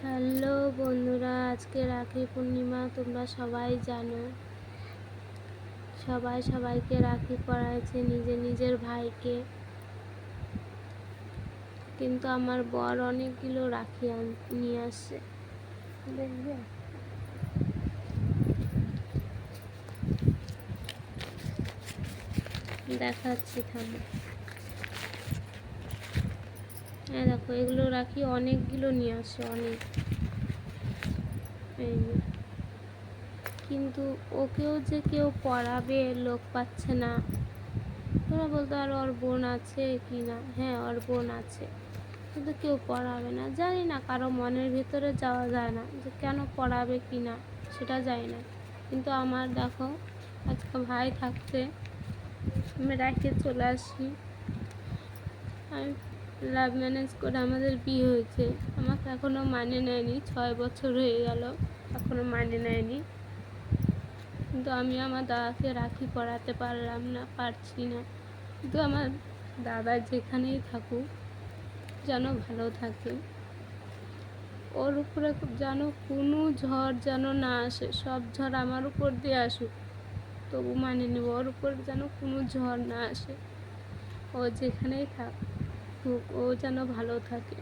Hello বন্ধুরা, আজকে রাখি পূর্ণিমা। তোমরা সবাই জানো, সবাই সবাইকে রাখি পরাইছে নিজের নিজের ভাইকে। কিন্তু আমার বর অনেকগুলো রাখি নিয়ে আসছে, দেখবে। দেখাচ্ছি, থামো। হ্যাঁ দেখো, এগুলো রাখি অনেকগুলো নিয়ে আসছে, অনেক। এই কিন্তু ওকেও যে কেউ পড়াবে লোক পাচ্ছে না। তোমরা বলতো আর ওর বোন আছে কি না? হ্যাঁ, ওর বোন আছে, কিন্তু কেউ পড়াবে না। জানি না, কারো মনের ভিতরে যাওয়া যায় না যে কেন পড়াবে কি না, সেটা জানি না। কিন্তু আমার দেখো, আজকে ভাই থাকতে আমি রেখে চলে আসি। আমি লাভ ম্যানেজ করে আমাদের বিয়ে হয়েছে। আমাকে এখনও মানে নেয়নি, 6 বছর হয়ে গেল, এখনও মানে নেয়নি। কিন্তু আমি আমার দাদাকে রাখি পরাতে পারছি না। কিন্তু আমার দাদা যেখানেই থাকুক যেন ভালো থাকে। ওর উপরে যেন কোনো ঝড় যেন না আসে, সব ঝড় আমার উপর দিয়ে আসুক, তবু মানে নেব। ওর উপর যেন কোনো ঝড় না আসে। ও যেখানেই থাকুক, ও যেন ভালো থাকে।